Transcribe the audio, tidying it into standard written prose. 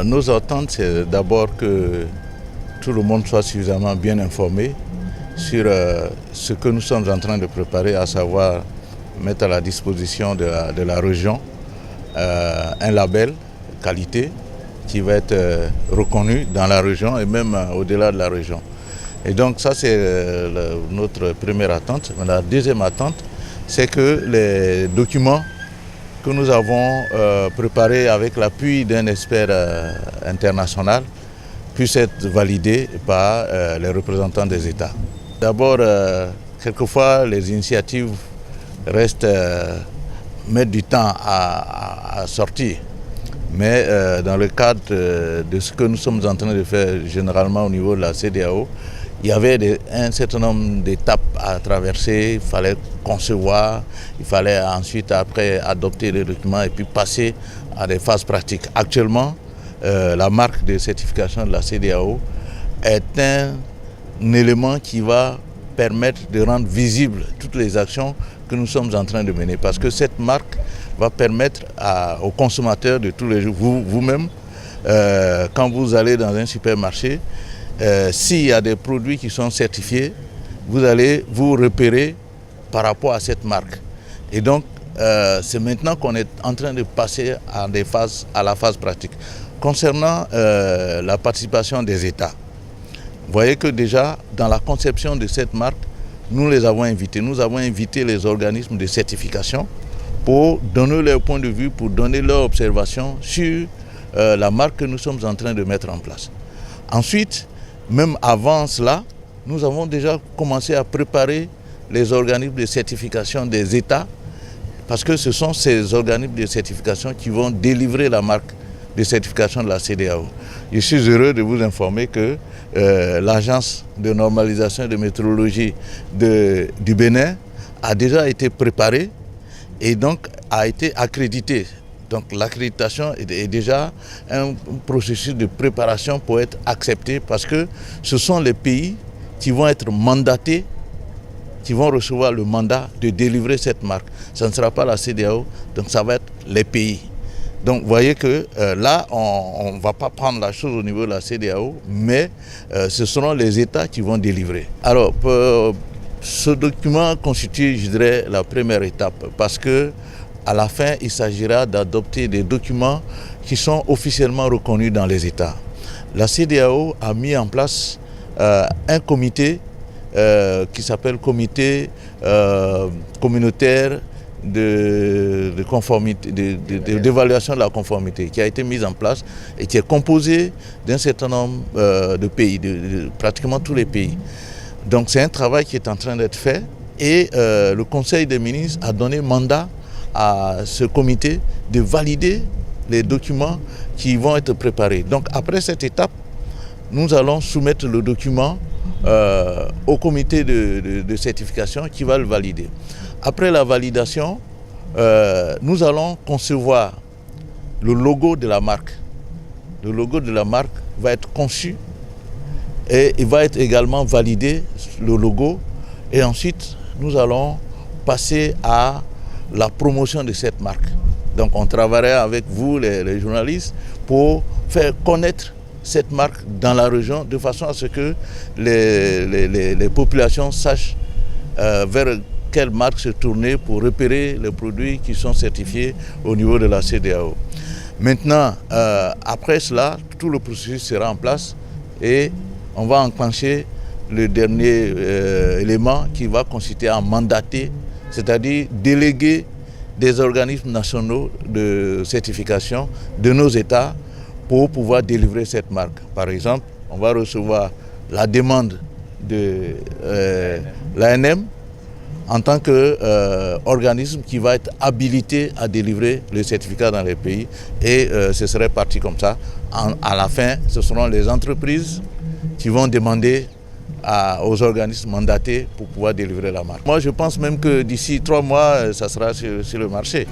Nos attentes, c'est d'abord que tout le monde soit suffisamment bien informé sur ce que nous sommes en train de préparer, à savoir mettre à la disposition de la région un label qualité qui va être reconnu dans la région et même au-delà de la région. Et donc ça, c'est notre première attente. La deuxième attente, c'est que les documents que nous avons préparés avec l'appui d'un expert international puissent être validés par les représentants des États. D'abord, quelquefois, les initiatives mettent du temps à sortir. Mais dans le cadre de ce que nous sommes en train de faire généralement au niveau de la CEDEAO, il y avait un certain nombre d'étapes à traverser, il fallait concevoir, il fallait ensuite après adopter les documents et puis passer à des phases pratiques. Actuellement, la marque de certification de la CEDEAO est un élément qui va permettre de rendre visibles toutes les actions que nous sommes en train de mener. Parce que cette marque va permettre aux consommateurs de tous les jours, vous-même, quand vous allez dans un supermarché, s'il y a des produits qui sont certifiés, vous allez vous repérer par rapport à cette marque. Et donc, c'est maintenant qu'on est en train de passer à la phase pratique. Concernant la participation des États, vous voyez que déjà, dans la conception de cette marque, nous les avons invités. Nous avons invité les organismes de certification pour donner leur point de vue, pour donner leur observation sur la marque que nous sommes en train de mettre en place. Ensuite, même avant cela, nous avons déjà commencé à préparer les organismes de certification des États, parce que ce sont ces organismes de certification qui vont délivrer la marque de certification de la CEDEAO. Je suis heureux de vous informer que l'agence de normalisation et de météorologie du Bénin a déjà été préparée et donc a été accréditée. Donc l'accréditation est déjà un processus de préparation pour être accepté, parce que ce sont les pays qui vont être mandatés, qui vont recevoir le mandat de délivrer cette marque. Ça ne sera pas la CEDEAO, donc ça va être les pays. Donc vous voyez que là, on ne va pas prendre la chose au niveau de la CEDEAO, mais ce seront les États qui vont délivrer. Alors, ce document constitue, je dirais, la première étape, parce que à la fin, il s'agira d'adopter des documents qui sont officiellement reconnus dans les États. La CEDEAO a mis en place un comité qui s'appelle Comité communautaire de conformité, d'évaluation de la conformité, qui a été mise en place et qui est composé d'un certain nombre de pays, de pratiquement tous les pays. Donc c'est un travail qui est en train d'être fait et le Conseil des ministres a donné mandat à ce comité de valider les documents qui vont être préparés. Donc après cette étape, nous allons soumettre le document au comité de certification qui va le valider. Après la validation, nous allons concevoir le logo de la marque. Le logo de la marque va être conçu et il va être également validé, le logo, et ensuite nous allons passer à la promotion de cette marque. Donc on travaillera avec vous, les journalistes, pour faire connaître cette marque dans la région, de façon à ce que les populations sachent vers quelle marque se tourner pour repérer les produits qui sont certifiés au niveau de la CEDEAO. Maintenant, après cela, tout le processus sera en place et on va enclencher le dernier élément qui va consister à mandater, c'est-à-dire déléguer des organismes nationaux de certification de nos États pour pouvoir délivrer cette marque. Par exemple, on va recevoir la demande de l'ANM en tant qu'organisme qui va être habilité à délivrer le certificat dans les pays, et ce serait parti comme ça. À la fin, ce seront les entreprises qui vont demander aux organismes mandatés pour pouvoir délivrer la marque. Moi, je pense même que d'ici 3 mois, ça sera sur le marché.